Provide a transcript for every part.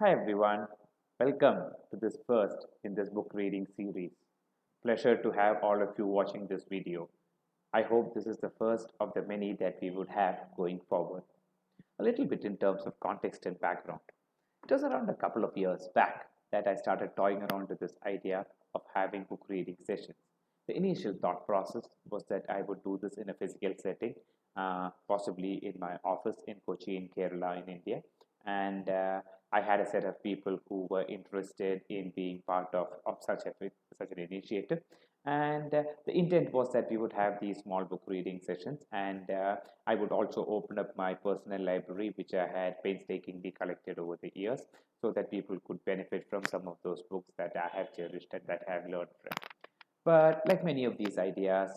Hi everyone, welcome to this first in this book reading series. Pleasure to have all of you watching this video. I hope this is the first of the many that we would have going forward. A little bit in terms of context and background. It was around a couple of years back that I started toying around with this idea of having book reading sessions. The initial thought process was that I would do this in a physical setting, possibly in my office in Kochi, in Kerala, in India. And I had a set of people who were interested in being part of such an initiative. And the intent was that we would have these small book reading sessions, and I would also open up my personal library, which I had painstakingly collected over the years, so that people could benefit from some of those books that I have cherished and that I have learned from. But like many of these ideas,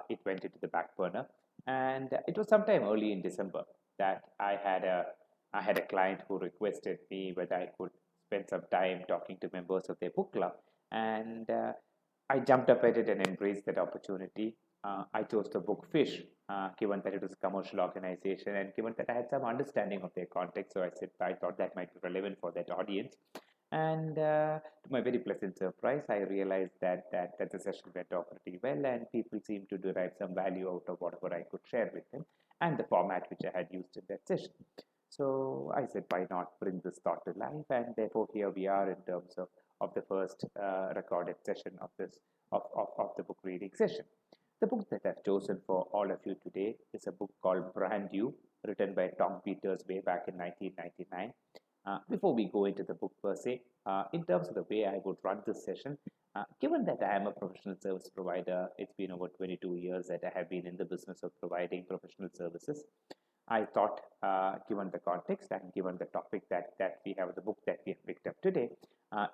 it went into the back burner, and it was sometime early in December that I had a client who requested me whether I could spend some time talking to members of their book club, and I jumped up at it and embraced that opportunity. I chose the book Fish, given that it was a commercial organization and given that I had some understanding of their context. So I thought that might be relevant for that audience. And to my very pleasant surprise, I realized that the session went off pretty well, and people seemed to derive some value out of whatever I could share with them and the format which I had used in that session. So I said, why not bring this thought to life? And therefore, here we are in terms of the first recorded session of the book reading session. The book that I've chosen for all of you today is a book called Brand New, written by Tom Peters way back in 1999. Before we go into the book per se, in terms of the way I would run this session, given that I am a professional service provider, it's been over 22 years that I have been in the business of providing professional services. I thought, given the context and given the topic that we have, the book that we have picked up today,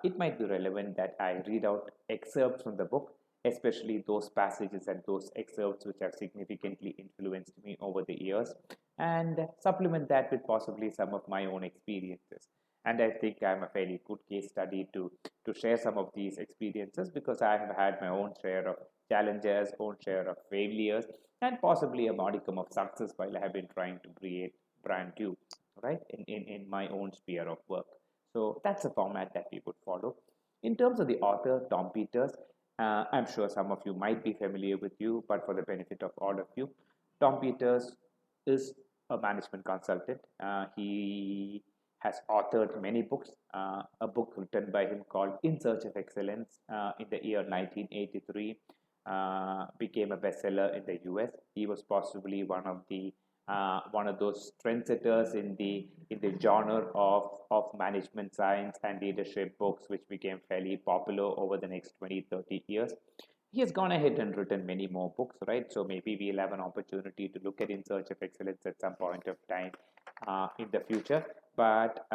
it might be relevant that I read out excerpts from the book, especially those passages and those excerpts which have significantly influenced me over the years, and supplement that with possibly some of my own experiences. And I think I'm a fairly good case study to share some of these experiences because I have had my own share of challenges, own share of failures, and possibly a modicum of success while I have been trying to create brand new, right, in my own sphere of work. So that's a format that we would follow. In terms of the author, Tom Peters, I'm sure some of you might be familiar with you, but for the benefit of all of you, Tom Peters is a management consultant. He has authored many books. A book written by him called In Search of Excellence in the year 1983 became a bestseller in the US. He was possibly one of those trendsetters in the genre of management science and leadership books, which became fairly popular over the next 20-30 years. He has gone ahead and written many more books, right? So maybe we'll have an opportunity to look at In Search of Excellence at some point of time in the future. But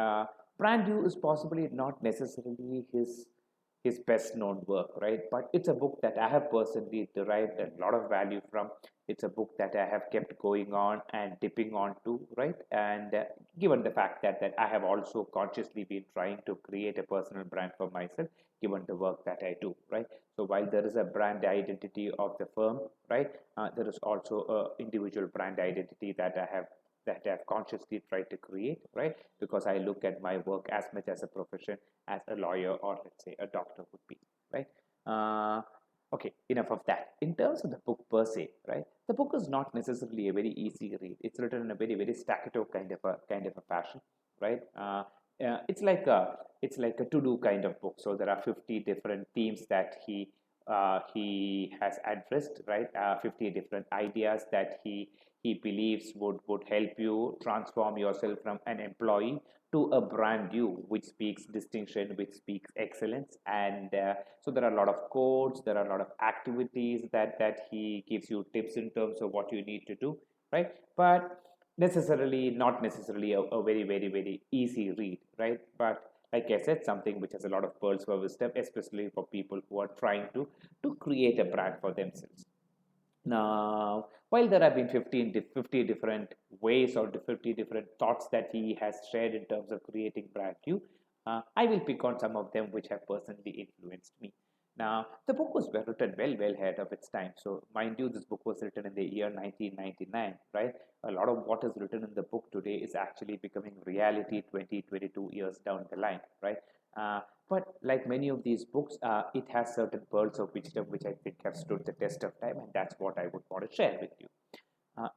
Brand New is possibly not necessarily his best known work, right? But it's a book that I have personally derived a lot of value from. It's a book that I have kept going on and dipping onto, right? And given the fact that I have also consciously been trying to create a personal brand for myself, given the work that I do, right? So while there is a brand identity of the firm, right, there is also a individual brand identity that I've consciously tried to create, right? Because I look at my work as much as a profession as a lawyer or let's say a doctor would be, right? Okay, enough of that. In terms of the book per se, right? The book is not necessarily a very easy read. It's written in a very staccato kind of a fashion, right? It's like a to-do kind of book. So there are 50 different themes that he has addressed, right? 50 different ideas that he believes would help you transform yourself from an employee to a brand you, which speaks distinction, which speaks excellence. And so there are a lot of codes, there are a lot of activities that he gives you tips in terms of what you need to do, right? But not necessarily a very easy read, right? But like I said, something which has a lot of pearls for wisdom, especially for people who are trying to create a brand for themselves. Now, while there have been 50 different ways or 50 different thoughts that he has shared in terms of creating brand new, I will pick on some of them which have personally influenced me. Now, the book was written well ahead of its time. So, mind you, this book was written in the year 1999, right? A lot of what is written in the book today is actually becoming reality 20, 22 years down the line, right? But like many of these books, it has certain pearls of wisdom which I think have stood the test of time, and that's what I would want to share with you.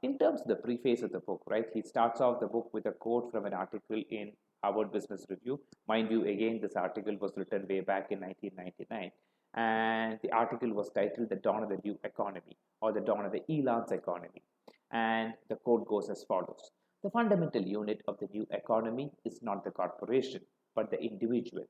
In terms of the preface of the book, right, he starts off the book with a quote from an article in Harvard Business Review. Mind you, again, this article was written way back in 1999, and the article was titled The Dawn of the New Economy, or The Dawn of the Elon's Economy. And the quote goes as follows: the fundamental unit of the new economy is not the corporation, but the individual.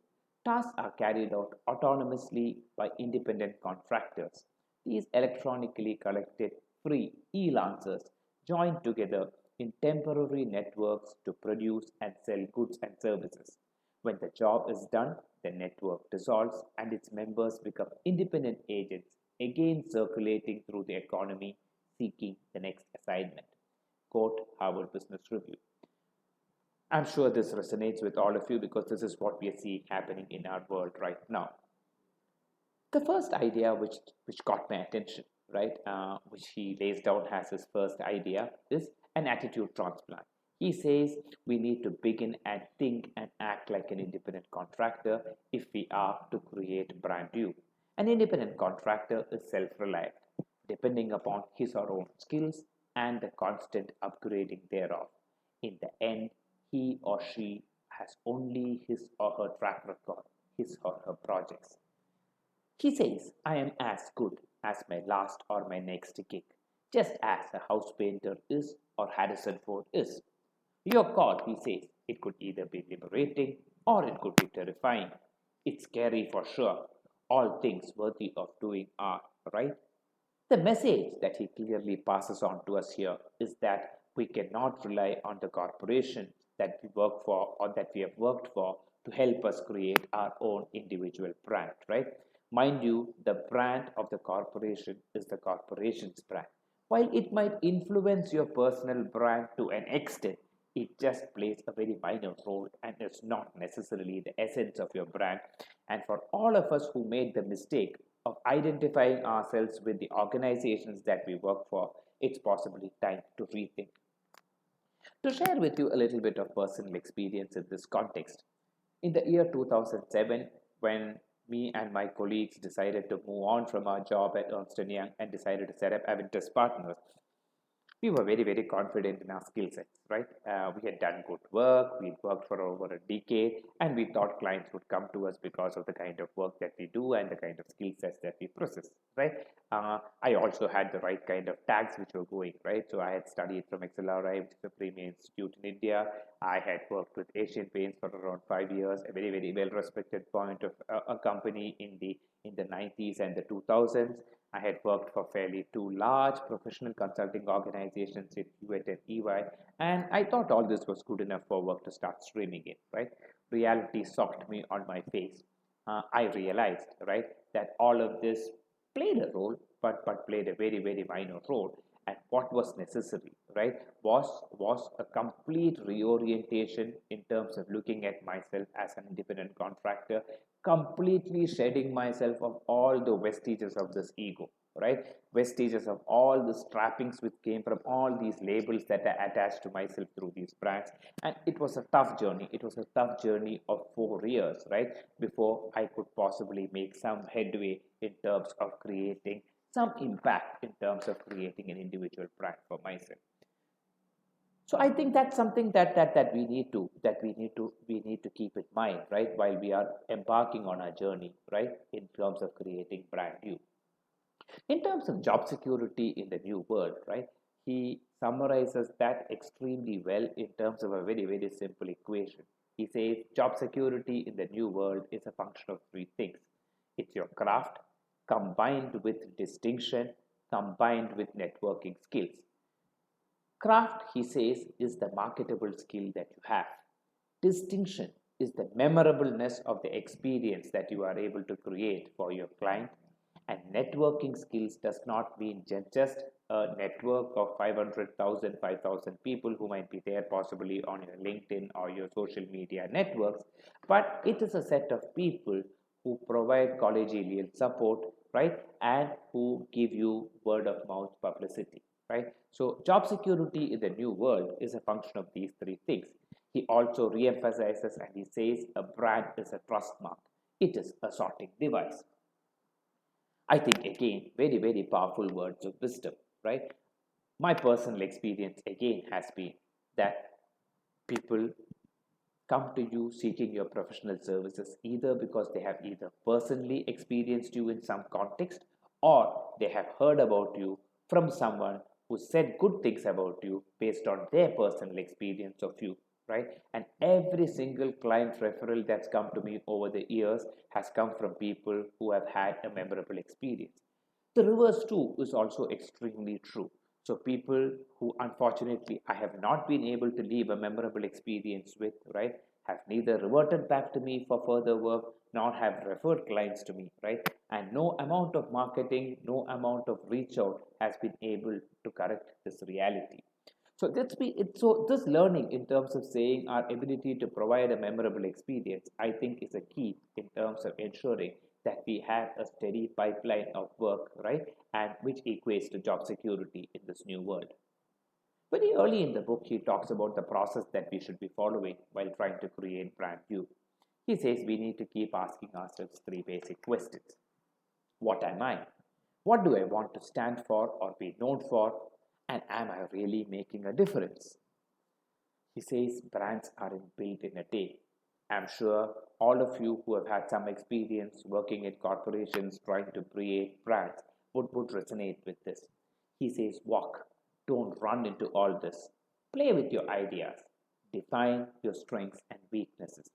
Tasks are carried out autonomously by independent contractors. These electronically collected free e-lancers join together in temporary networks to produce and sell goods and services. When the job is done, the network dissolves and its members become independent agents, again circulating through the economy seeking the next assignment. Quote Harvard Business Review. I'm sure this resonates with all of you because this is what we are seeing happening in our world right now. The first idea which caught my attention, right, which he lays down as his first idea, is an attitude transplant. He says we need to begin and think and act like an independent contractor if we are to create brand new. An independent contractor is self-reliant, depending upon his or her own skills and the constant upgrading thereof. In the end, he or she has only his or her track record, his or her projects. He says, I am as good as my last or my next gig, just as a house painter is or Harrison Ford is. Your call, he says, it could either be liberating or it could be terrifying. It's scary for sure. All things worthy of doing are, right? The message that he clearly passes on to us here is that we cannot rely on the corporation that we work for or that we have worked for to help us create our own individual brand, right? Mind you, the brand of the corporation is the corporation's brand. While it might influence your personal brand to an extent, it just plays a very minor role and is not necessarily the essence of your brand. And for all of us who made the mistake of identifying ourselves with the organizations that we work for, it's possibly time to rethink. To share with you a little bit of personal experience in this context, in the year 2007, when me and my colleagues decided to move on from our job at Ernst& Young and decided to set up Aventus Partners, we were very confident in our skill sets, right? We had done good work, we'd worked for over a decade, and we thought clients would come to us because of the kind of work that we do and the kind of skill sets that we possess, right? I also had the right kind of tags which were going, right? So I had studied from XLRI, which is a premier institute in India. I had worked with Asian Paints for around 5 years, a very well respected point of a company in the 90s and the 2000s. I had worked for fairly two large professional consulting organizations in Hewitt and EY, and I thought all this was good enough for work to start streaming in, right? Reality socked me on my face. I realized, right, that all of this played a role, but played a very minor role. And what was necessary, right, was a complete reorientation in terms of looking at myself as an independent contractor, completely shedding myself of all the vestiges of this ego, right? Vestiges of all the trappings which came from all these labels that are attached to myself through these brands. And it was a tough journey. It was a tough journey of 4 years, right, before I could possibly make some headway in terms of creating some impact in terms of creating an individual brand for myself. So I think that's something that we need to keep in mind, right, while we are embarking on our journey, right, in terms of creating brand new. In terms of job security in the new world, right, he summarizes that extremely well in terms of a very simple equation. He says job security in the new world is a function of three things. It's your craft combined with distinction, combined with networking skills. Craft, he says, is the marketable skill that you have. Distinction is the memorableness of the experience that you are able to create for your client. And networking skills does not mean just a network of 500,000, 5,000 people who might be there possibly on your LinkedIn or your social media networks, but it is a set of people who provide collegial support, right, and who give you word of mouth publicity, right? So job security in the new world is a function of these three things. He also re-emphasizes and he says a brand is a trust mark. It is a sorting device. I think again, very, very powerful words of wisdom, right? My personal experience again has been that people come to you seeking your professional services either because they have either personally experienced you in some context or they have heard about you from someone who said good things about you based on their personal experience of you, right? And every single client referral that's come to me over the years has come from people who have had a memorable experience. The reverse too is also extremely true. So people who unfortunately I have not been able to leave a memorable experience with, right, have neither reverted back to me for further work nor have referred clients to me, right? And no amount of marketing, no amount of reach out has been able to correct this reality. So this learning in terms of saying our ability to provide a memorable experience, I think is a key in terms of ensuring that we have a steady pipeline of work, right? And which equates to job security in this new world. Very early in the book, he talks about the process that we should be following while trying to create brand new. He says we need to keep asking ourselves three basic questions. What am I? What do I want to stand for or be known for? And am I really making a difference? He says brands aren't built in a day. I'm sure all of you who have had some experience working at corporations trying to create brands would resonate with this. He says, walk, don't run into all this. Play with your ideas, define your strengths and weaknesses.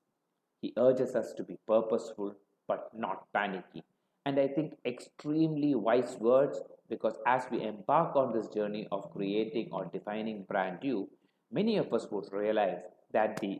He urges us to be purposeful but not panicky. And I think extremely wise words because as we embark on this journey of creating or defining brand new, many of us would realize that the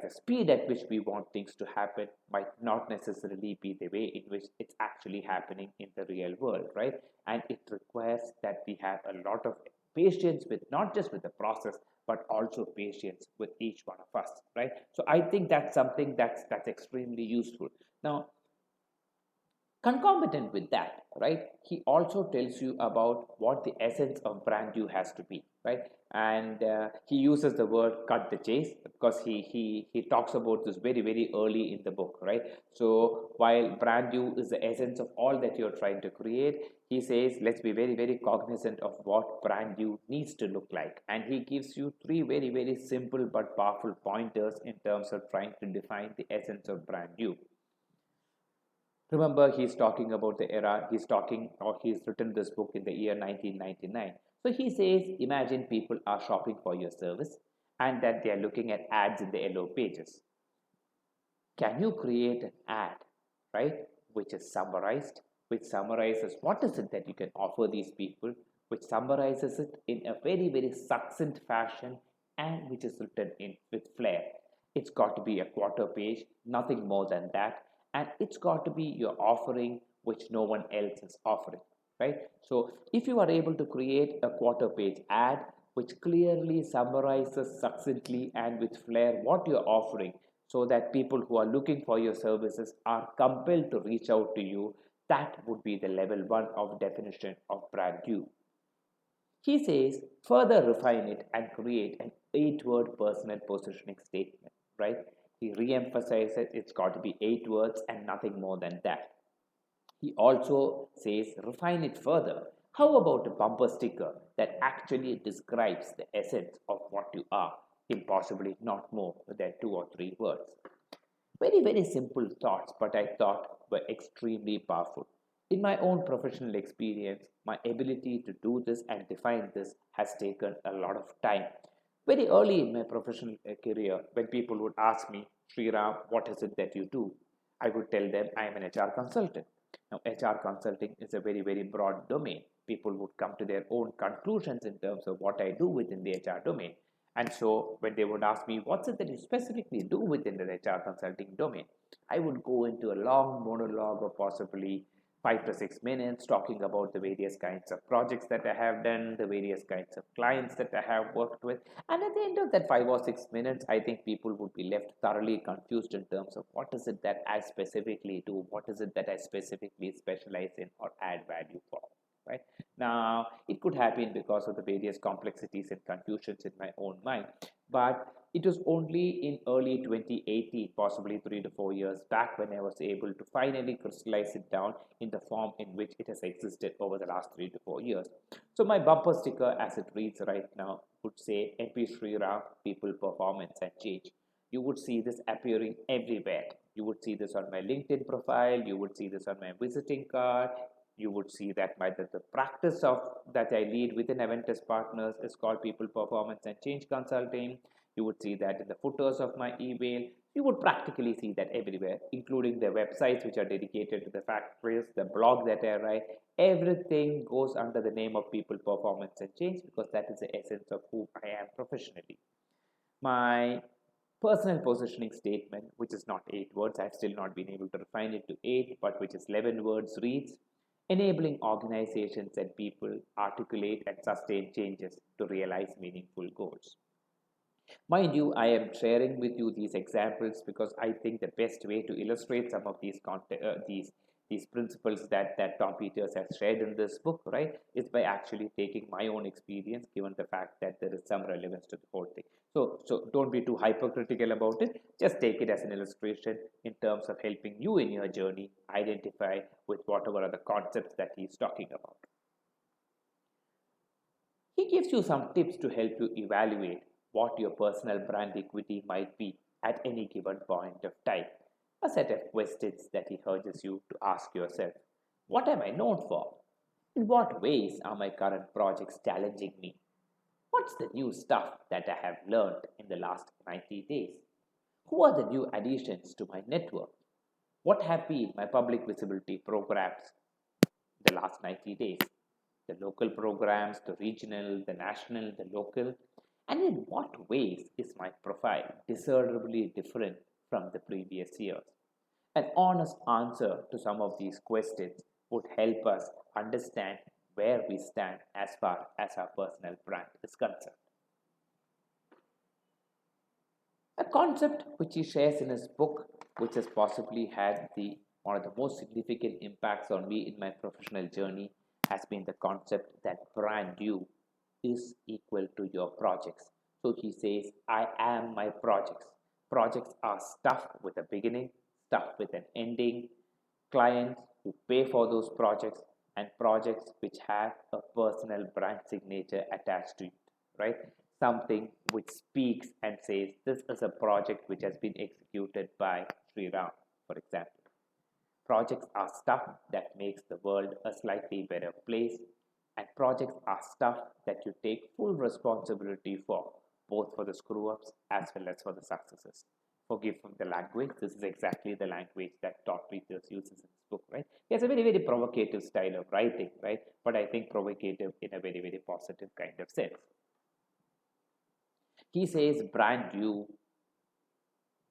speed at which we want things to happen might not necessarily be the way in which it's actually happening in the real world, right? And it requires that we have a lot of patience with not just with the process but also patience with each one of us, right? So I think that's something that's extremely useful. Now, concomitant with that, right, he also tells you about what the essence of brand new has to be, right? And he uses the word cut the chase because he talks about this very, very early in the book, right? So while brand new is the essence of all that you're trying to create, he says let's be very, very cognizant of what brand new needs to look like, and he gives you three very, very simple but powerful pointers in terms of trying to define the essence of brand new. Remember, he's talking about the era, he's talking, or he's written this book in the year 1999. So he says, imagine people are shopping for your service and that they are looking at ads in the yellow pages. Can you create an ad, right, which is summarized, which summarizes what is it that you can offer these people, which summarizes it in a very, very succinct fashion and which is written in with flair. It's got to be a quarter page, nothing more than that, and it's got to be your offering which no one else is offering, right? So if you are able to create a quarter page ad which clearly summarizes succinctly and with flair what you're offering so that people who are looking for your services are compelled to reach out to you, that would be the level one of definition of brand new. He says further refine it and create an 8-word personal positioning statement, right? He re-emphasizes it's got to be 8 words and nothing more than that. He also says refine it further. How about a bumper sticker that actually describes the essence of what you are, in possibly not more than 2 or 3 words? Very, very simple thoughts, but I thought were extremely powerful. In my own professional experience, my ability to do this and define this has taken a lot of time. Very early in my professional career, when people would ask me, Sriram, what is it that you do? I would tell them I am an HR consultant. Now, HR consulting is a very, very broad domain. People would come to their own conclusions in terms of what I do within the HR domain. And so when they would ask me, what's it that you specifically do within the HR consulting domain? I would go into a long monologue of possibly 5 to 6 minutes talking about the various kinds of projects that I have done, the various kinds of clients that I have worked with. And at the end of that 5 or 6 minutes, I think people would be left thoroughly confused in terms of what is it that I specifically do, what is it that I specifically specialize in or add value for. Right now, it could have been because of the various complexities and confusions in my own mind, but it was only in early 2018, possibly 3 to 4 years back, when I was able to finally crystallize it down in the form in which it has existed over the last 3 to 4 years. So my bumper sticker, as it reads right now, would say MP Sriram, People, Performance and Change. You would see this appearing everywhere. You would see this on my LinkedIn profile. You would see this on my visiting card. You would see that the practice of that I lead within Aventus Partners is called People, Performance and Change Consulting. You would see that in the footers of my email. You would practically see that everywhere, including the websites which are dedicated to the factories, the blog that I write. Everything goes under the name of People, Performance and Change because that is the essence of who I am professionally. My personal positioning statement, which is not 8 words, I've still not been able to refine it to 8, but which is 11 words, reads: enabling organizations and people articulate and sustain changes to realize meaningful goals. Mind you, I am sharing with you these examples because I think the best way to illustrate some of these principles that Tom Peters has shared in this book, right, is by actually taking my own experience, given the fact that there is some relevance to the whole thing. So don't be too hypercritical about it. Just take it as an illustration in terms of helping you in your journey identify with whatever are the concepts that he's talking about. He gives you some tips to help you evaluate what your personal brand equity might be at any given point of time. A set of questions that he urges you to ask yourself. What am I known for? In what ways are my current projects challenging me? What's the new stuff that I have learned in the last 90 days? Who are the new additions to my network? What have been my public visibility programs the last 90 days? The local programs, the regional, the national, the local, and in what ways is my profile discernibly different from the previous years? An honest answer to some of these questions would help us understand where we stand as far as our personal brand is concerned. A concept which he shares in his book, which has possibly had one of the most significant impacts on me in my professional journey, has been the concept that brand you is equal to your projects. So he says, I am my projects. Projects are stuff with a beginning, stuff with an ending, clients who pay for those projects, and projects which have a personal brand signature attached to it, right? Something which speaks and says, this is a project which has been executed by Sriram, for example. Projects are stuff that makes the world a slightly better place, and projects are stuff that you take full responsibility for, both for the screw-ups as well as for the successes. Forgive the language. This is exactly the language that Tom Peters uses in his book, right? He has a very, very provocative style of writing, right? But I think provocative in a very, very positive kind of sense. He says brand you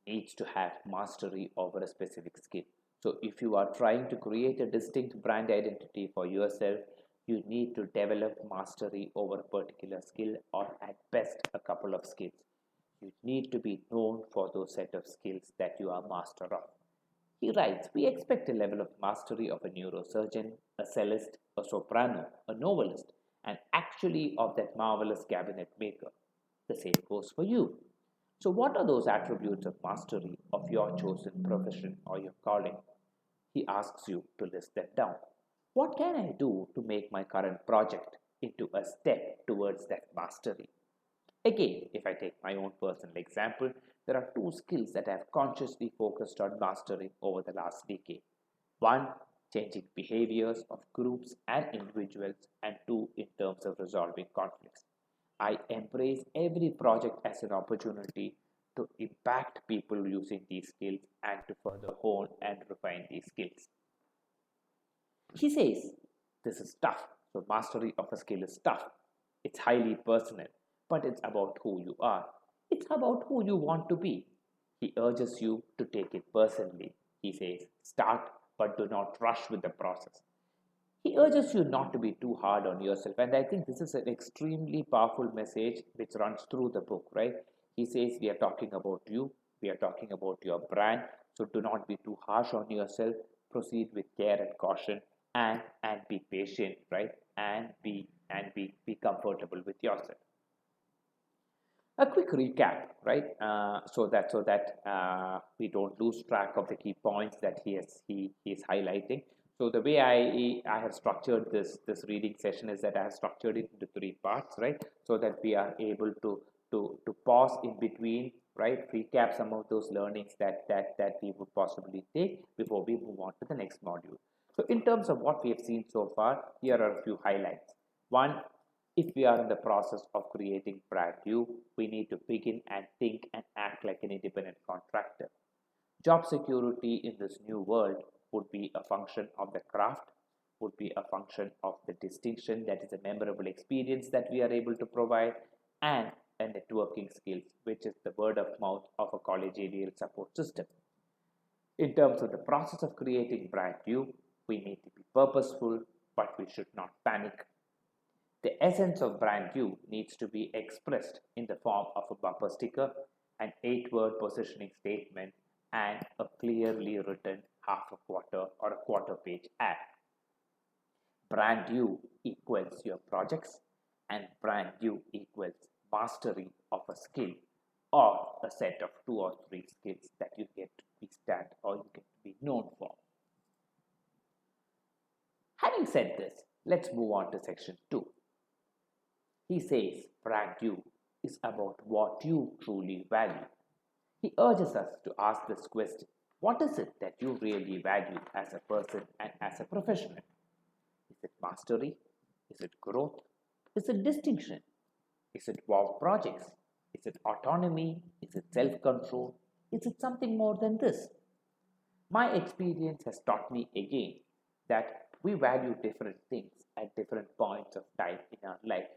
needs to have mastery over a specific skill. So if you are trying to create a distinct brand identity for yourself, you need to develop mastery over a particular skill, or at best a couple of skills. You need to be known for those set of skills that you are master of. He writes, we expect a level of mastery of a neurosurgeon, a cellist, a soprano, a novelist, and actually of that marvelous cabinet maker. The same goes for you. So what are those attributes of mastery of your chosen profession or your calling? He asks you to list them down. What can I do to make my current project into a step towards that mastery? Again, if I take my own personal example, there are 2 skills that I have consciously focused on mastering over the last decade. 1, changing behaviors of groups and individuals, and 2, in terms of resolving conflicts. I embrace every project as an opportunity to impact people using these skills and to further hone and refine these skills. He says, this is tough. So mastery of a skill is tough. It's highly personal, but it's about who you are. It's about who you want to be. He urges you to take it personally. He says, start but do not rush with the process. He urges you not to be too hard on yourself. And I think this is an extremely powerful message which runs through the book, right? He says, we are talking about you, we are talking about your brand. So do not be too harsh on yourself. Proceed with care and caution, and be patient, right? And be comfortable with yourself. A quick recap, right? So that we don't lose track of the key points that he is highlighting. So the way I have structured this reading session is that I have structured it into three parts, right? So that we are able to pause in between, right? Recap some of those learnings that we would possibly take before we move on to the next module. So in terms of what we have seen so far, here are a few highlights. One, if we are in the process of creating brand new, we need to begin and think and act like an independent contractor. Job security in this new world would be a function of the craft, would be a function of the distinction, that is a memorable experience that we are able to provide, and a networking skills, which is the word of mouth of a collegial support system. In terms of the process of creating brand new, we need to be purposeful, but we should not panic. The essence of brand new needs to be expressed in the form of a bumper sticker, an 8-word positioning statement, and a clearly written half a quarter or a quarter page ad. Brand new equals your projects, and brand new equals mastery of a skill or a set of 2 or 3 skills that you get to be stand or you get to be known for. Having said this, let's move on to section 2. He says brand new is about what you truly value. He urges us to ask this question: what is it that you really value as a person and as a professional? Is it mastery? Is it growth? Is it distinction? Is it wow projects? Is it autonomy? Is it self control? Is it something more than this? My experience has taught me again that we value different things at different points of time in our life,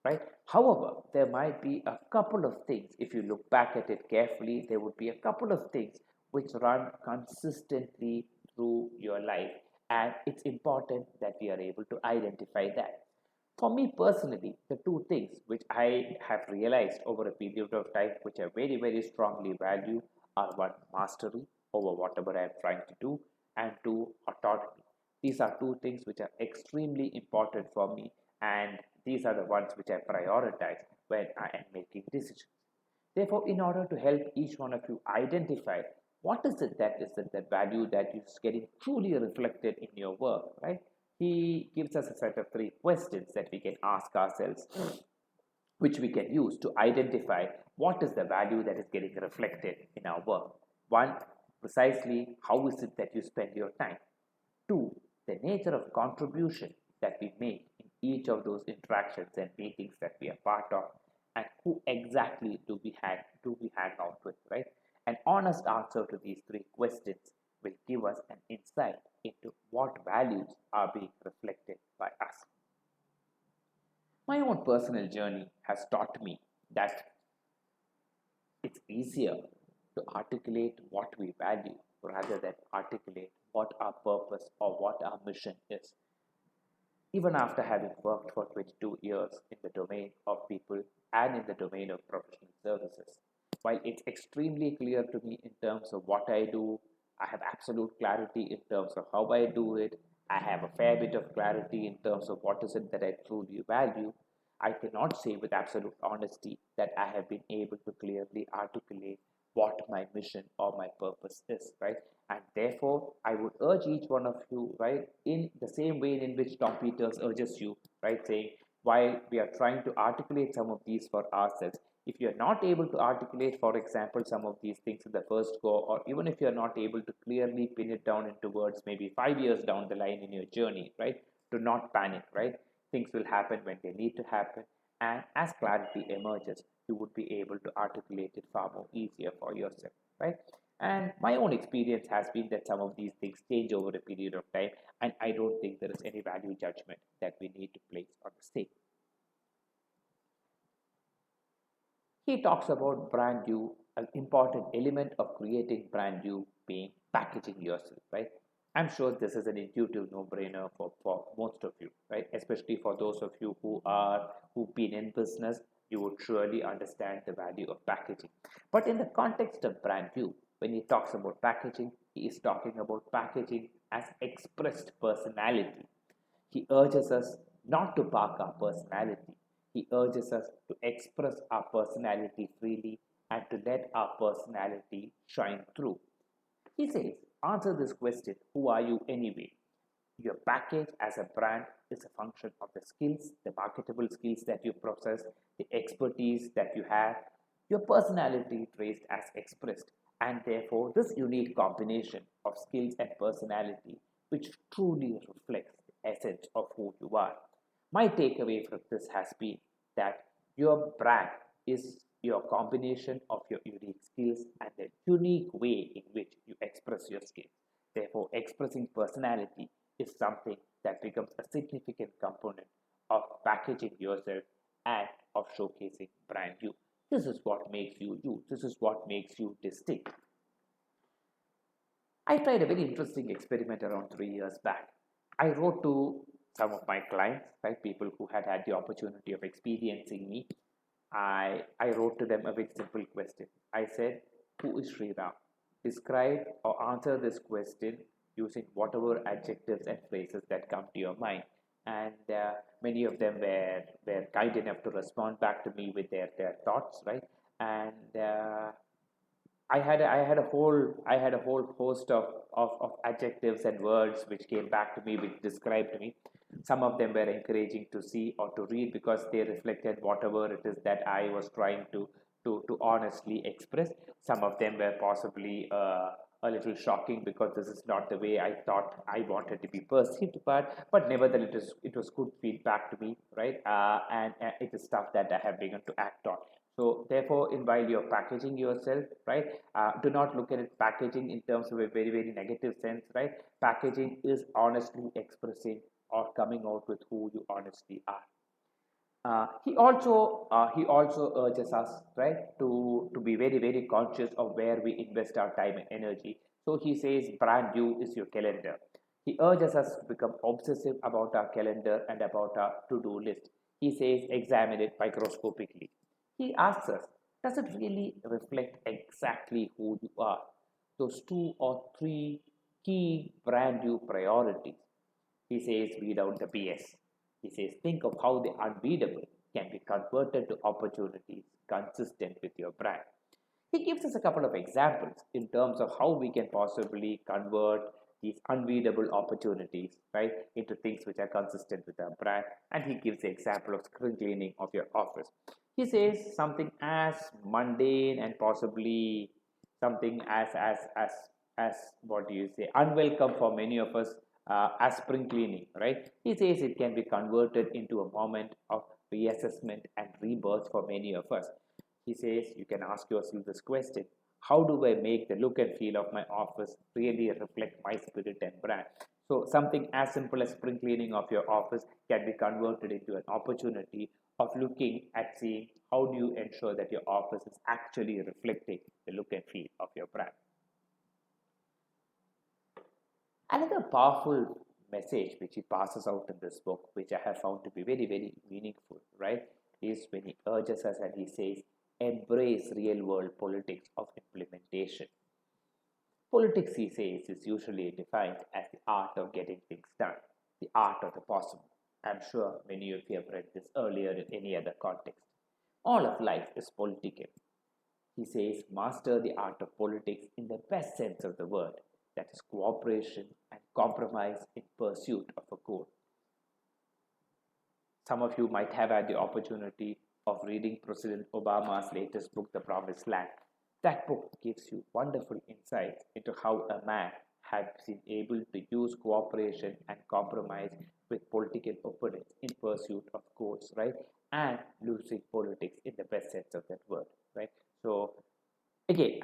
right? However, there might be a couple of things, if you look back at it carefully, there would be a couple of things which run consistently through your life, and it's important that we are able to identify that. For me personally, the two things which I have realized over a period of time, which I very, very strongly value, are one, mastery over whatever I am trying to do, and two, autonomy. These are two things which are extremely important for me, and these are the ones which I prioritize when I am making decisions. Therefore, in order to help each one of you identify what is it that is the value that is getting truly reflected in your work, right? He gives us a set of 3 questions that we can ask ourselves, which we can use to identify what is the value that is getting reflected in our work. One, precisely how is it that you spend your time? Two, the nature of contribution that we make in each of those interactions and meetings that we are part of, and who exactly do we hang out with, right? An honest answer to these 3 questions will give us an insight into what values are being reflected by us. My own personal journey has taught me that it's easier to articulate what we value rather than articulate what our purpose or what our mission is. Even after having worked for 22 years in the domain of people and in the domain of professional services, while it's extremely clear to me in terms of what I do, I have absolute clarity in terms of how I do it, I have a fair bit of clarity in terms of what is it that I truly value. I cannot say with absolute honesty that I have been able to clearly articulate what my mission or my purpose is, right? And therefore, I would urge each one of you, right, in the same way in which Tom Peters urges you, right, saying, while we are trying to articulate some of these for ourselves, if you're not able to articulate, for example, some of these things in the first go, or even if you're not able to clearly pin it down into words, maybe 5 years down the line in your journey, right, do not panic, right? Things will happen when they need to happen. And as clarity emerges, you would be able to articulate it far more easier for yourself, right? And my own experience has been that some of these things change over a period of time, and I don't think there is any value judgment that we need to place on the same. He talks about brand new, an important element of creating brand new being packaging yourself, right? I'm sure this is an intuitive no-brainer for most of you, right? Especially for those of you who've been in business, you would surely understand the value of packaging. But in the context of brand view, when he talks about packaging, he is talking about packaging as expressed personality. He urges us not to park our personality. He urges us to express our personality freely and to let our personality shine through. He says, answer this question: who are you anyway? Your package as a brand is a function of the skills, the marketable skills that you possess, the expertise that you have, your personality traced as expressed, and therefore this unique combination of skills and personality, which truly reflects the essence of who you are. My takeaway from this has been that your brand is your combination of your unique skills and the unique way in which you express your skills. Therefore, expressing personality is something that becomes a significant component of packaging yourself and of showcasing brand you. This is what makes you you. This is what makes you distinct. I tried a very interesting experiment around 3 years back. I wrote to some of my clients, right, people who had had the opportunity of experiencing me. I wrote to them a very simple question. I said, who is Sriram? Describe or answer this question using whatever adjectives and phrases that come to your mind. And many of them were kind enough to respond back to me with their thoughts, right? And I had a whole host of adjectives and words which came back to me, which described me. Some of them were encouraging to see or to read because they reflected whatever it is that I was trying to honestly express. Some of them were possibly a little shocking because this is not the way I thought I wanted to be perceived. But nevertheless, it was good feedback to me, right? And it is stuff that I have begun to act on. So therefore, while you're packaging yourself, right, do not look at it packaging in terms of a very, very negative sense, right? Packaging is honestly expressing or coming out with who you honestly are. He also urges us, right, to be very, very conscious of where we invest our time and energy. So he says brand new is your calendar. He urges us to become obsessive about our calendar and about our to-do list. He says examine it microscopically. He asks us, does it really reflect exactly who you are? Those two or three key brand new priorities. He says weed out the BS. He says think of how the unbeatable can be converted to opportunities consistent with your brand. He gives us a couple of examples in terms of how we can possibly convert these unbeatable opportunities, right, into things which are consistent with our brand. And he gives the example of screen cleaning of your office. He says something as mundane and possibly something as what do you say, unwelcome for many of us, as spring cleaning, right? He says it can be converted into a moment of reassessment and rebirth for many of us. He says you can ask yourself this question: how do I make the look and feel of my office really reflect my spirit and brand? So something as simple as spring cleaning of your office can be converted into an opportunity of looking at seeing how do you ensure that your office is actually reflecting the look and feel of your brand. Another powerful message which he passes out in this book, which I have found to be very, very meaningful, right, is when he urges us and he says, embrace real world politics of implementation. Politics, he says, is usually defined as the art of getting things done, the art of the possible. I'm sure many of you have read this earlier in any other context. All of life is political. He says, master the art of politics in the best sense of the word, that is, cooperation and compromise in pursuit of a goal. Some of you might have had the opportunity of reading President Obama's latest book, The Promised Land. That book gives you wonderful insights into how a man had been able to use cooperation and compromise with political opponents in pursuit of goals, right? And losing politics in the best sense of that word, right? So again,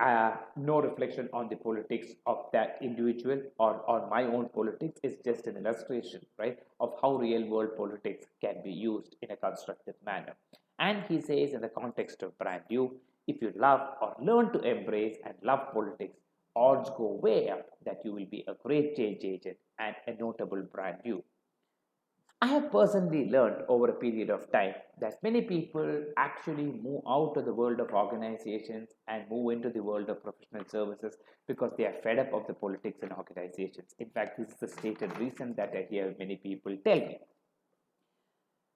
no reflection on the politics of that individual or on my own politics. Is just an illustration, right, of how real world politics can be used in a constructive manner. And he says, in the context of brand new, if you love or learn to embrace and love politics, odds go way up that you will be a great change agent and a notable brand you. I have personally learned over a period of time that many people actually move out of the world of organizations and move into the world of professional services because they are fed up of the politics in organizations. In fact, this is the stated reason that I hear many people tell me.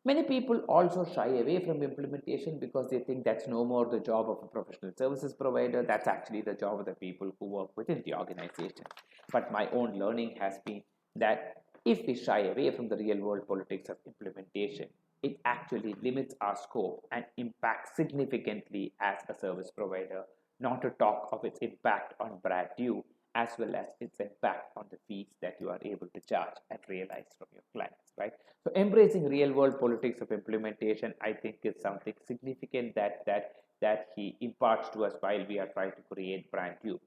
Many people also shy away from implementation because they think that's no more the job of a professional services provider, that's actually the job of the people who work within the organization. But my own learning has been that if we shy away from the real world politics of implementation, it actually limits our scope and impacts significantly as a service provider, not to talk of its impact on brand due as well as its impact on the fees that you are able to charge and realize from your clients, right? So embracing real world politics of implementation, I think, is something significant that he imparts to us while we are trying to create brand due.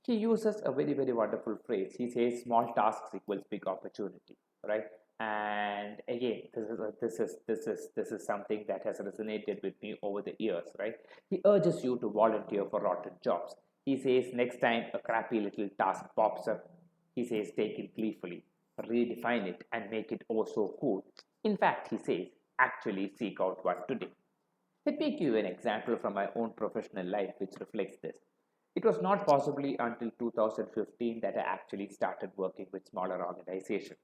He uses a very wonderful phrase. He says small tasks equals big opportunity, right? And again, this is something that has resonated with me over the years, right? He urges you to volunteer for rotten jobs. He says next time a crappy little task pops up, he says take it gleefully, redefine it and make it oh so cool. In fact, he says actually seek out one today. Let me give you an example from my own professional life which reflects this. It was not possibly until 2015 that I actually started working with smaller organizations.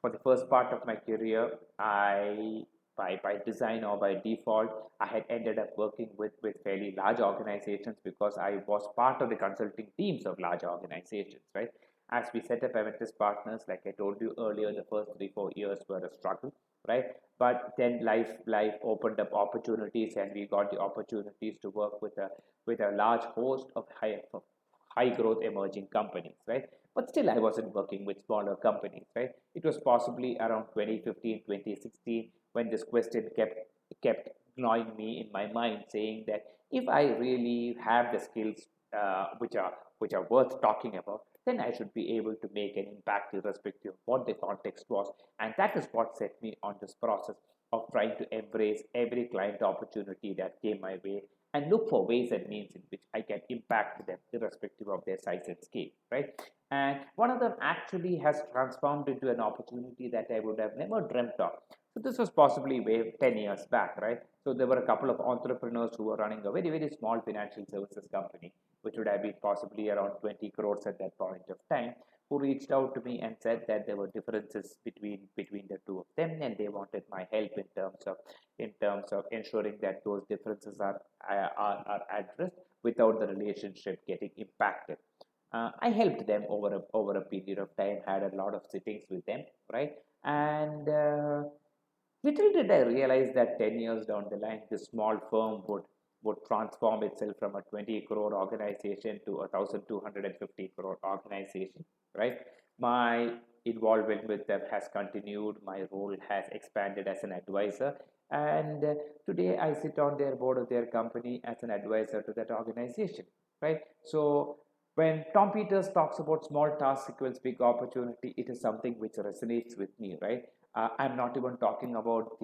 For the first part of my career, by design or by default, I had ended up working with fairly large organizations because I was part of the consulting teams of large organizations, right? As we set up Aventus Partners, like I told you earlier, the first 3-4 years were a struggle, right? But then life opened up opportunities, and we got the opportunities to work with a large host of high growth emerging companies, right? But still, I wasn't working with smaller companies, right? It was possibly around 2015, 2016 when this question kept gnawing me in my mind, saying that if I really have the skills which are worth talking about, then I should be able to make an impact irrespective of what the context was. And that is what set me on this process of trying to embrace every client opportunity that came my way and look for ways and means in which I can impact them irrespective of their size and scale, right? And one of them actually has transformed into an opportunity that I would have never dreamt of. So this was possibly way 10 years back, right? So there were a couple of entrepreneurs who were running a very small financial services company, which would have been possibly around 20 crores at that point of time, who reached out to me and said that there were differences between the two of them, and they wanted my help in terms of ensuring that those differences are addressed without the relationship getting impacted. I helped them over a period of time, had a lot of sittings with them, right? And little did I realize that 10 years down the line, this small firm would transform itself from a 20 crore organization to a 1,250 crore organization, right? My involvement with them has continued, my role has expanded as an advisor, and today I sit on their board of their company as an advisor to that organization, right? So when Tom Peters talks about small task equals big opportunity, it is something which resonates with me, right? I'm not even talking about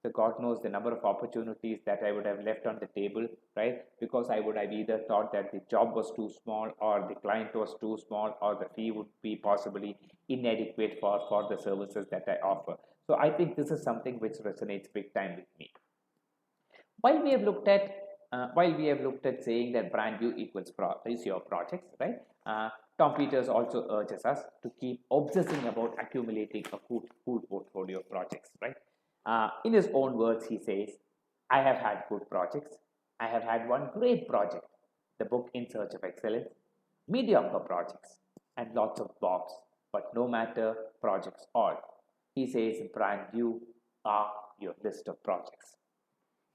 the God knows the number of opportunities that I would have left on the table, right? Because I would have either thought that the job was too small, or the client was too small, or the fee would be possibly inadequate for the services that I offer. So I think this is something which resonates big time with me. While we have looked at saying that brand new equals is your projects, right? Tom Peters also urges us to keep obsessing about accumulating a cool portfolio of projects, right? In his own words, he says, "I have had good projects. I have had one great project, the book In Search of Excellence, mediocre projects, and lots of bobs, but no matter projects all." He says, brand new are your list of projects.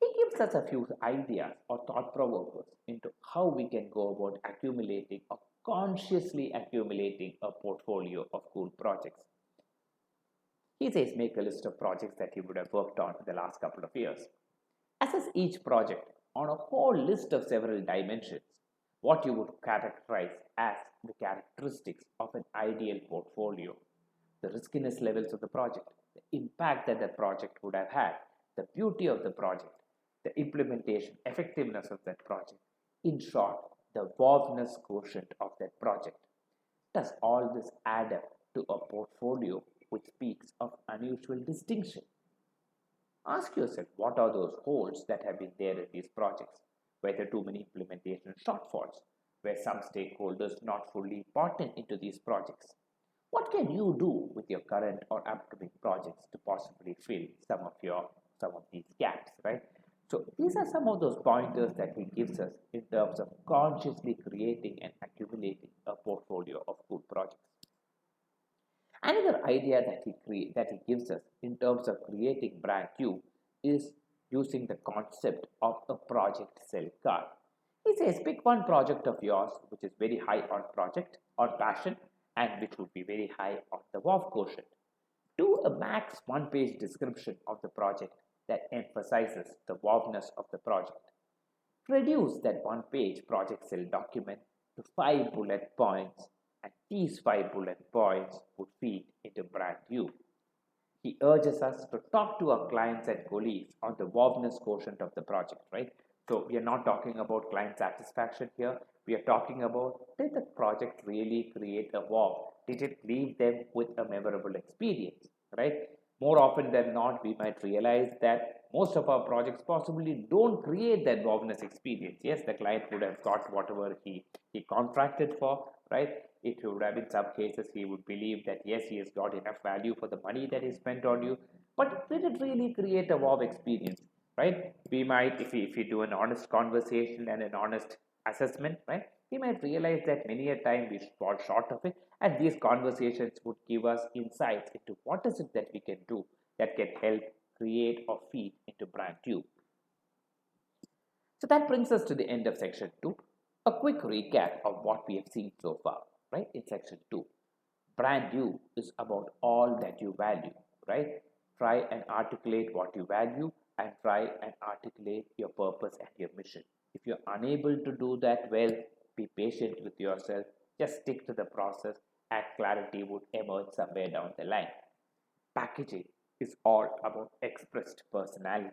He gives us a few ideas or thought provokers into how we can go about accumulating or consciously accumulating a portfolio of cool projects. He says make a list of projects that you would have worked on in the last couple of years. Assess each project on a whole list of several dimensions, what you would characterize as the characteristics of an ideal portfolio, the riskiness levels of the project, the impact that the project would have had, the beauty of the project, the implementation effectiveness of that project. In short, the wowness quotient of that project. Does all this add up to a portfolio which speaks of unusual distinction? Ask yourself, what are those holes that have been there in these projects? Were there too many implementation shortfalls? Were some stakeholders not fully bought into these projects? What can you do with your current or upcoming projects to possibly fill some of these gaps, right? So these are some of those pointers that he gives us in terms of consciously creating and accumulating a portfolio of cool projects. Another idea that he gives us in terms of creating brand new is using the concept of a project cell card. He says pick one project of yours which is very high on project or passion and which would be very high on the wow quotient. Do a max one-page description of the project that emphasizes the wowness of the project. Reduce that one-page project cell document to 5 bullet points, and these 5 bullet points would feed into brand new. He urges us to talk to our clients and colleagues on the wowness quotient of the project, right? So we are not talking about client satisfaction here. We are talking about, did the project really create a wow? Did it leave them with a memorable experience, right? More often than not, we might realize that most of our projects possibly don't create that wowness experience. Yes, the client would have got whatever he contracted for, right? It would have, in some cases, he would believe that yes, he has got enough value for the money that he spent on you. But did it really create a wow experience, right? We might, if we do an honest conversation and an honest assessment, right? We might realize that many a time we fall short of it, and these conversations would give us insights into what is it that we can do that can help create or feed into brand new. So that brings us to the end of section 2. A quick recap of what we have seen so far, right? In section 2, brand new is about all that you value, right? Try and articulate what you value and try and articulate your purpose and your mission. If you're unable to do that well, be patient with yourself. Just stick to the process and clarity would emerge somewhere down the line. Packaging is all about expressed personality.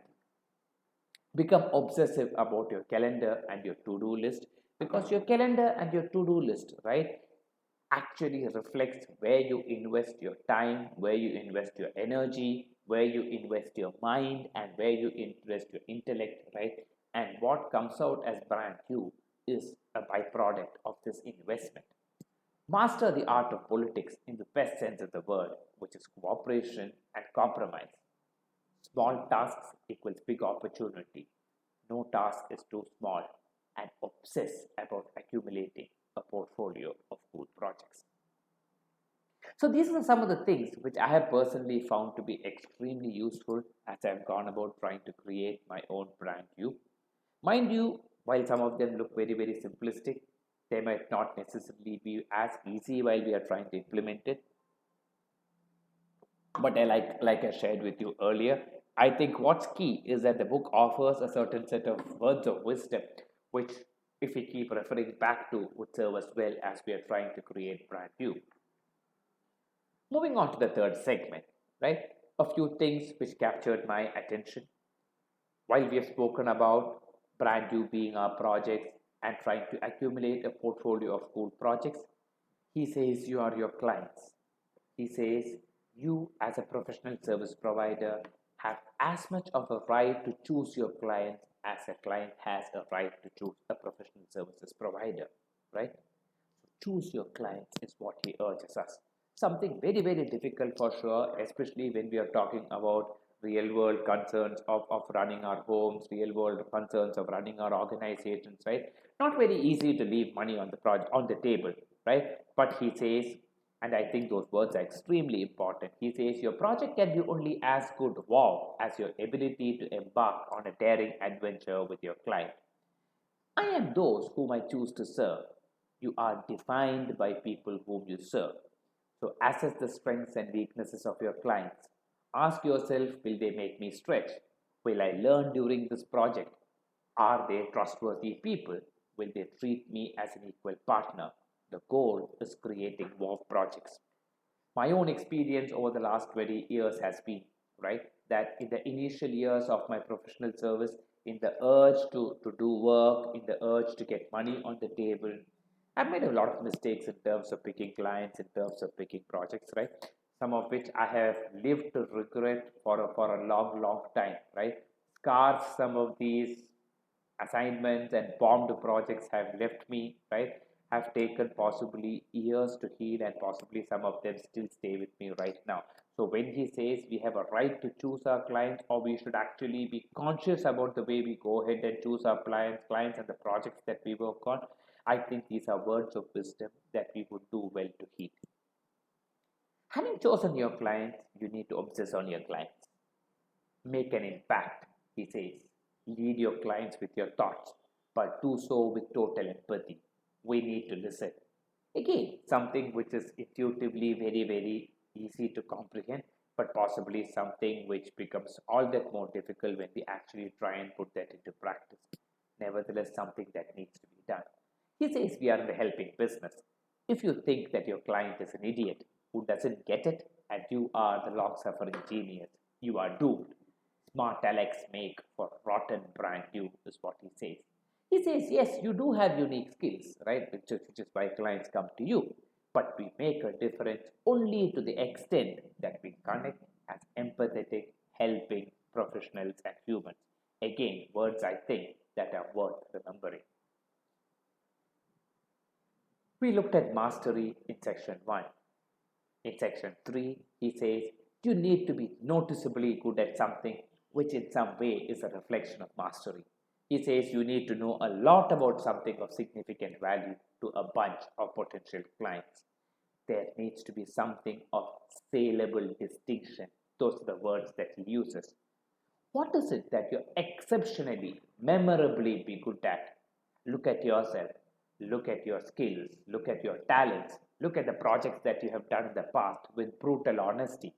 Become obsessive about your calendar and your to-do list, because your calendar and your to-do list, right, actually reflects where you invest your time, where you invest your energy, where you invest your mind, and where you invest your intellect, right? And what comes out as brand new is a byproduct of this investment. Master the art of politics in the best sense of the word, which is cooperation and compromise. Small tasks equals big opportunity. No task is too small, and obsess about accumulating a portfolio of cool projects. So these are some of the things which I have personally found to be extremely useful as I've gone about trying to create my own brand new. Mind you, while some of them look very, very simplistic, they might not necessarily be as easy while we are trying to implement it. But like I shared with you earlier, I think what's key is that the book offers a certain set of words of wisdom, which, if we keep referring back to, would serve us well as we are trying to create brand new. Moving on to the third segment, right? A few things which captured my attention. While we have spoken about brand new being our projects and trying to accumulate a portfolio of cool projects, he says you are your clients. He says you, as a professional service provider, have as much of a right to choose your clients as a client has a right to choose a professional services provider, right? Choose your clients is what he urges us. Something very, very difficult for sure, especially when we are talking about real world concerns of running our homes, real world concerns of running our organizations, right? Not very easy to leave money on the project on the table, right? But he says, and I think those words are extremely important. He says your project can be only as good wow as your ability to embark on a daring adventure with your client. I am those whom I choose to serve. You are defined by people whom you serve. So assess the strengths and weaknesses of your clients. Ask yourself, will they make me stretch? Will I learn during this project? Are they trustworthy people? Will they treat me as an equal partner? The goal is creating wow projects. My own experience over the last 20 years has been, right, that in the initial years of my professional service, in the urge to do work, in the urge to get money on the table. I've made a lot of mistakes in terms of picking clients, in terms of picking projects, right? Some of which I have lived to regret for a long, long time, right? Scars, some of these assignments and bombed projects have left me, right? Have taken possibly years to heal, and possibly some of them still stay with me right now. So when he says we have a right to choose our clients, or we should actually be conscious about the way we go ahead and choose our clients and the projects that we work on, I think these are words of wisdom that we would do well to heed. Having chosen your clients, you need to obsess on your clients. Make an impact, he says. Lead your clients with your thoughts, but do so with total empathy. We need to listen. Again, something which is intuitively very, very easy to comprehend, but possibly something which becomes all that more difficult when we actually try and put that into practice. Nevertheless, something that needs to be done. He says we are in the helping business. If you think that your client is an idiot who doesn't get it and you are the long suffering genius, you are doomed. Smart Alex make for rotten brand new is what he says. He says, yes, you do have unique skills, right? Which is why clients come to you. But we make a difference only to the extent that we connect as empathetic, helping professionals and humans. Again, words I think that are worth remembering. We looked at mastery in section 1. In section 3, he says, you need to be noticeably good at something which in some way is a reflection of mastery. He says you need to know a lot about something of significant value to a bunch of potential clients. There needs to be something of saleable distinction. Those are the words that he uses. What is it that you're exceptionally, memorably be good at? Look at yourself. Look at your skills. Look at your talents. Look at the projects that you have done in the past with brutal honesty.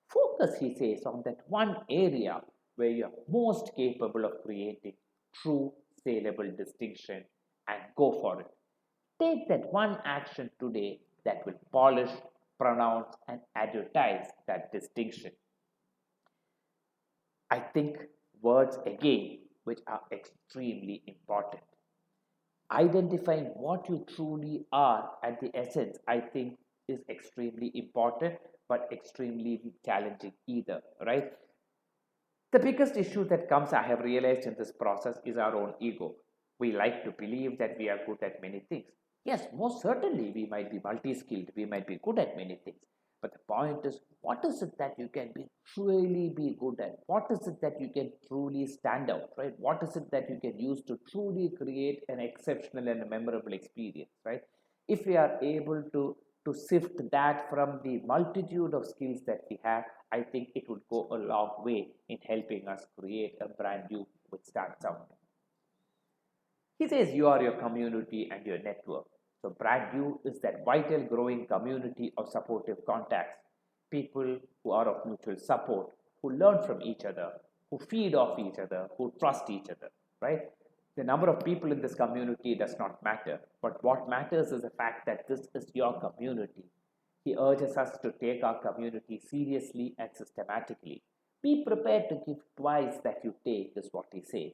Focus, he says, on that one area where you're most capable of creating true saleable distinction and go for it. Take that one action today that will polish, pronounce, and advertise that distinction. I think words again, which are extremely important. Identifying what you truly are at the essence, I think, is extremely important, but extremely challenging either, right? The biggest issue that comes, I have realized in this process, is our own ego. We like to believe that we are good at many things. Yes, most certainly we might be multi-skilled, we might be good at many things. But the point is, what is it that you can truly be good at? What is it that you can truly stand out, right? What is it that you can use to truly create an exceptional and a memorable experience, right? If we are able to sift that from the multitude of skills that we have, I think it would go a long way in helping us create a brand new which stands out. He says you are your community and your network. So brand new is that vital growing community of supportive contacts, people who are of mutual support, who learn from each other, who feed off each other, who trust each other, right? The number of people in this community does not matter, but what matters is the fact that this is your community. He urges us to take our community seriously and systematically. Be prepared to give twice that you take, is what he says.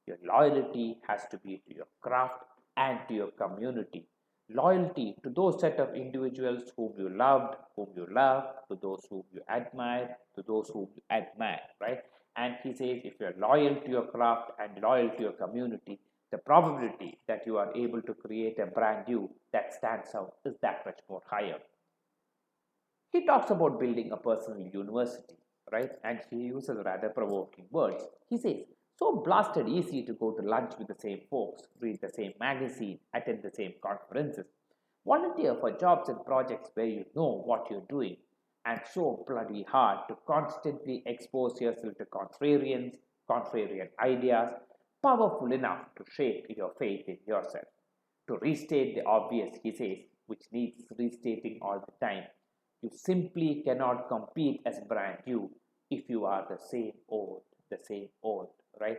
Your loyalty has to be to your craft and to your community. Loyalty to those set of individuals whom you loved, whom you love, to those whom you admire, to those whom you admire, right? And he says if you're loyal to your craft and loyal to your community, the probability that you are able to create a brand new that stands out is that much more higher. He talks about building a personal university, right? And he uses rather provoking words. He says, so blasted easy to go to lunch with the same folks, read the same magazine, attend the same conferences, volunteer for jobs and projects where you know what you're doing, and so bloody hard to constantly expose yourself to contrarian ideas, powerful enough to shake your faith in yourself. To restate the obvious, he says, which needs restating all the time, you simply cannot compete as brand new if you are the same old, right?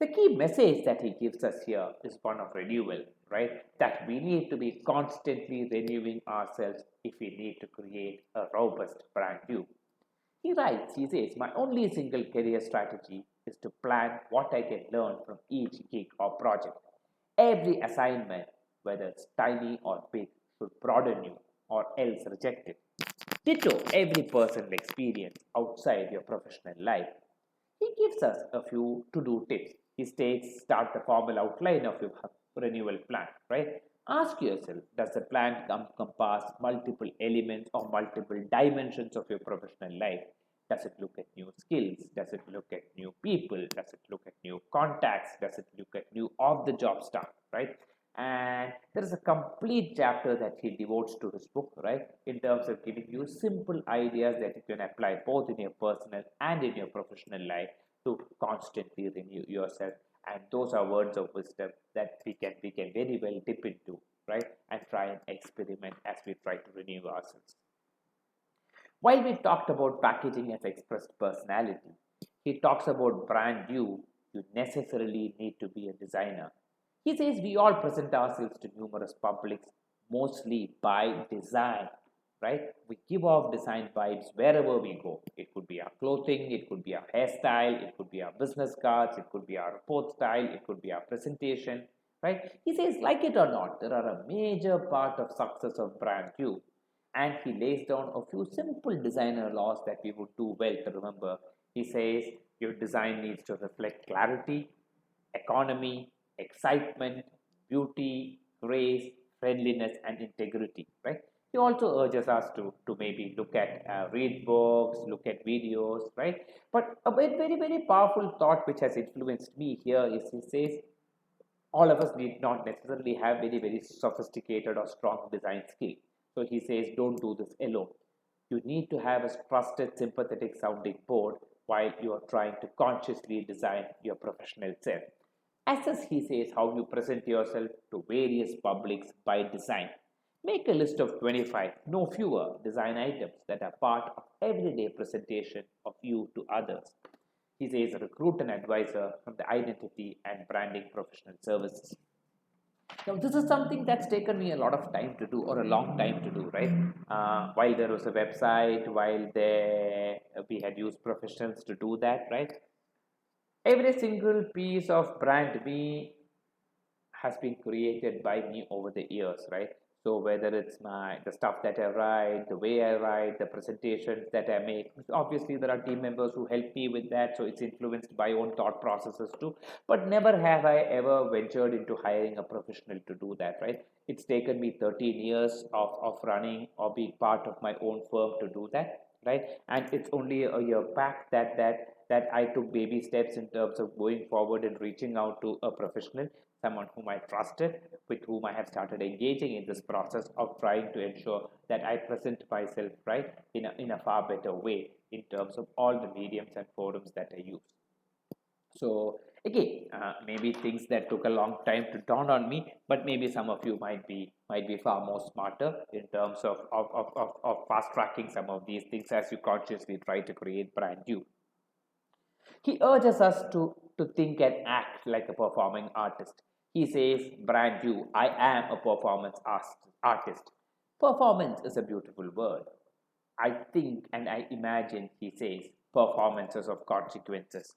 The key message that he gives us here is one of renewal, right? That we need to be constantly renewing ourselves if we need to create a robust brand new. He writes, he says, my only single career strategy is to plan what I can learn from each gig or project. Every assignment, whether it's tiny or big, should broaden you or else reject it. Ditto every personal experience outside your professional life. He gives us a few to do tips. He states start the formal outline of your renewal plan, right? Ask yourself, does the plan encompass multiple elements or multiple dimensions of your professional life? Does it look at new skills? Does it look at new people? Does it look at new contacts? Does it look at new off the job stuff, right? And there is a complete chapter that he devotes to his book, right, in terms of giving you simple ideas that you can apply both in your personal and in your professional life to constantly renew yourself. And those are words of wisdom that we can very well dip into, right, and try and experiment as we try to renew ourselves. While we talked about packaging as expressed personality, he talks about brand you necessarily need to be a designer. He says we all present ourselves to numerous publics mostly by design, right? We give off design vibes wherever we go. It could be our clothing, it could be our hairstyle, it could be our business cards, it could be our report style, it could be our presentation, right? He says, like it or not, there are a major part of success of brand you. And he lays down a few simple designer laws that we would do well to remember. He says your design needs to reflect clarity, economy, excitement, beauty, grace, friendliness, and integrity, right? He also urges us to maybe look at, read books, look at videos, right? But a very, very powerful thought which has influenced me here is he says, all of us need not necessarily have very, very sophisticated or strong design skill. So he says, don't do this alone. You need to have a trusted, sympathetic sounding board while you are trying to consciously design your professional self. Assess, he says, how you present yourself to various publics by design. Make a list of 25, no fewer, design items that are part of everyday presentation of you to others. He says, recruit an advisor from the identity and branding professional services. Now, this is something that's taken me a lot of time to do, or a long time to do, right? While there was a website, while there we had used professionals to do that, right? Every single piece of brand me has been created by me over the years, right? So whether it's the stuff that I write, the way I write, the presentations that I make, obviously there are team members who help me with that, so it's influenced by own thought processes too. But never have I ever ventured into hiring a professional to do that, right? It's taken me 13 years of running or being part of my own firm to do that, right? And it's only a year back that I took baby steps in terms of going forward and reaching out to a professional, someone whom I trusted, with whom I have started engaging in this process of trying to ensure that I present myself right in a far better way in terms of all the mediums and forums that I use. So again, maybe things that took a long time to dawn on me, but maybe some of you might be far more smarter in terms of fast tracking some of these things as you consciously try to create brand new. He urges us to think and act like a performing artist. He says, brand new, I am a performance artist. Performance is a beautiful word. I think and I imagine, he says, performances of consequences.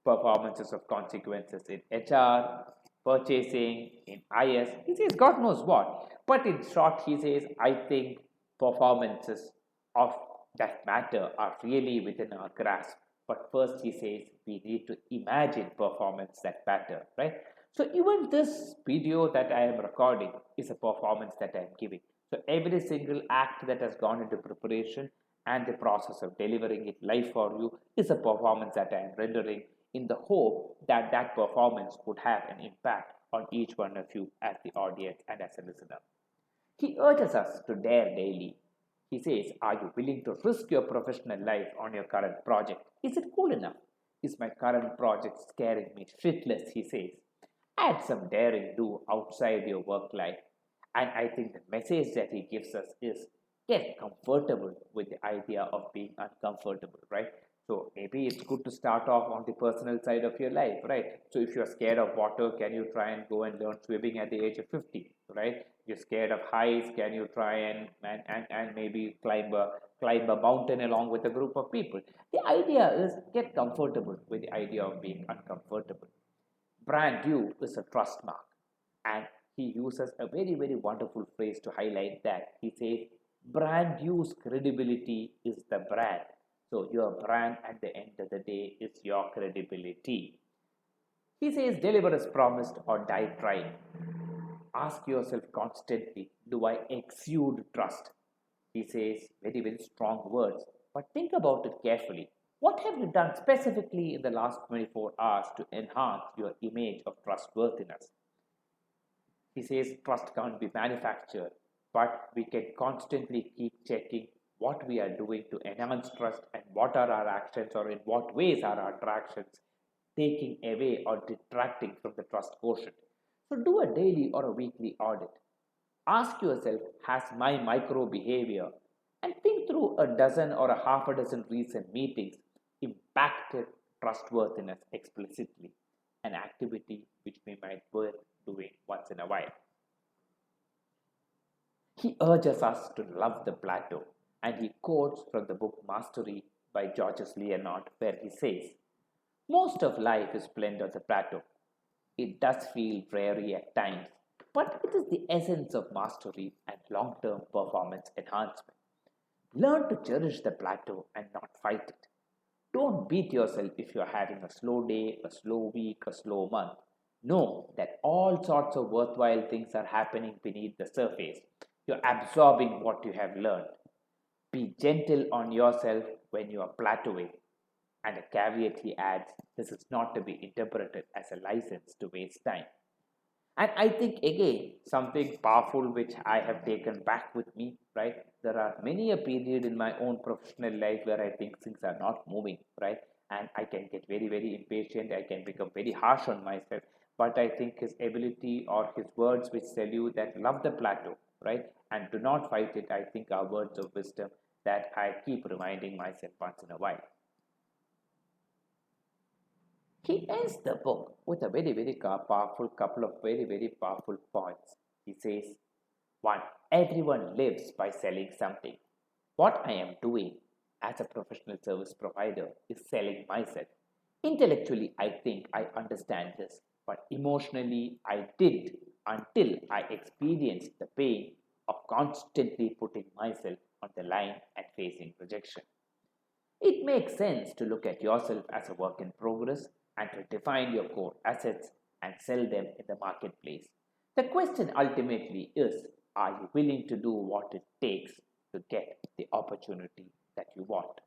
Performances of consequences in HR, purchasing, in IS. He says, God knows what. But in short, he says, I think performances of that matter are really within our grasp. But first, he says, we need to imagine performance that matter, right? So even this video that I am recording is a performance that I am giving. So every single act that has gone into preparation and the process of delivering it live for you is a performance that I am rendering in the hope that that performance would have an impact on each one of you as the audience and as a listener. He urges us to dare daily. He says, are you willing to risk your professional life on your current project? Is it cool enough? Is my current project scaring me shitless? He says. Add some daring do outside your work life. And I think the message that he gives us is get comfortable with the idea of being uncomfortable, right? So maybe it's good to start off on the personal side of your life, right? So if you're scared of water, can you try and go and learn swimming at the age of 50, right? You're scared of heights, can you try and maybe climb climb a mountain along with a group of people. The idea is get comfortable with the idea of being uncomfortable. Brand new is a trust mark, and he uses a very, very wonderful phrase to highlight that. He says, brand new's credibility is the brand. So, your brand at the end of the day is your credibility. He says, deliver as promised or die trying. Ask yourself constantly, do I exude trust? He says very, very strong words, but think about it carefully. What have you done specifically in the last 24 hours to enhance your image of trustworthiness? He says trust can't be manufactured, but we can constantly keep checking what we are doing to enhance trust and what are our actions or in what ways are our actions taking away or detracting from the trust quotient. So do a daily or a weekly audit. Ask yourself, has my micro behavior, and think through a dozen or a half a dozen recent meetings impacted trustworthiness explicitly, an activity which we might worth doing once in a while. He urges us to love the plateau, and he quotes from the book Mastery by Georges Leonard, where he says, most of life is blend on the plateau. It does feel dreary at times, but it is the essence of mastery and long-term performance enhancement. Learn to cherish the plateau and not fight it. Don't beat yourself if you're having a slow day, a slow week, a slow month. Know that all sorts of worthwhile things are happening beneath the surface. You're absorbing what you have learned. Be gentle on yourself when you are plateauing. And a caveat he adds, this is not to be interpreted as a license to waste time. And I think again, something powerful which I have taken back with me, right? There are many a period in my own professional life where I think things are not moving, right? And I can get very, very impatient. I can become very harsh on myself. But I think his ability or his words which tell you that love the plateau, right? And do not fight it, I think are words of wisdom that I keep reminding myself once in a while. He ends the book with a very, very powerful couple of very, very powerful points. He says, 1. Everyone lives by selling something. What I am doing as a professional service provider is selling myself. Intellectually, I think I understand this, but emotionally, I did until I experienced the pain of constantly putting myself on the line and facing rejection. It makes sense to look at yourself as a work in progress and to define your core assets and sell them in the marketplace. The question ultimately is, are you willing to do what it takes to get the opportunity that you want?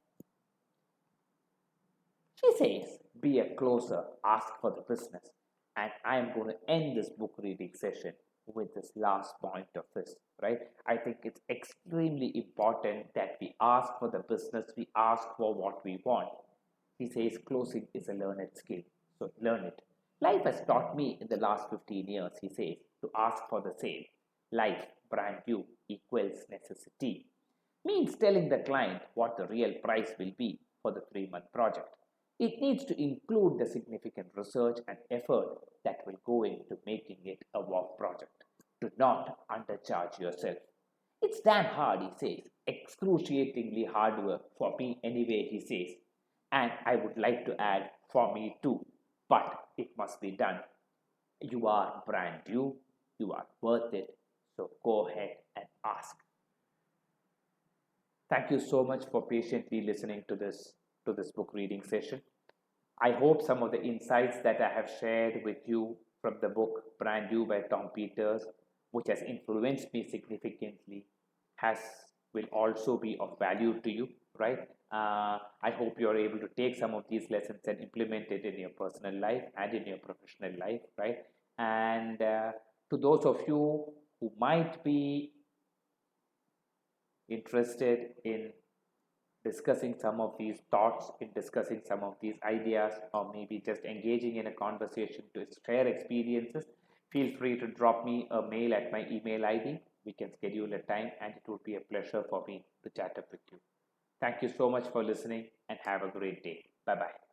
He says, be a closer, ask for the business. And I am going to end this book reading session with this last point of this, right? I think it's extremely important that we ask for the business, we ask for what we want. He says closing is a learned skill, so learn it. Life has taught me in the last 15 years, he says, to ask for the same. Life, brand new, equals necessity. Means telling the client what the real price will be for the 3-month project. It needs to include the significant research and effort that will go into making it a work project. Do not undercharge yourself. It's damn hard, he says, excruciatingly hard work for me anyway, he says. And I would like to add, for me too, but it must be done. You are brand new, you are worth it, so go ahead and ask. Thank you so much for patiently listening to this book reading session. I hope some of the insights that I have shared with you from the book Brand New by Tom Peters, which has influenced me significantly, will also be of value to you, right? I hope you are able to take some of these lessons and implement it in your personal life and in your professional life, right? And to those of you who might be interested in discussing some of these thoughts, in discussing some of these ideas, or maybe just engaging in a conversation to share experiences, feel free to drop me a mail at my email ID. We can schedule a time and it would be a pleasure for me to chat up with you. Thank you so much for listening and have a great day. Bye-bye.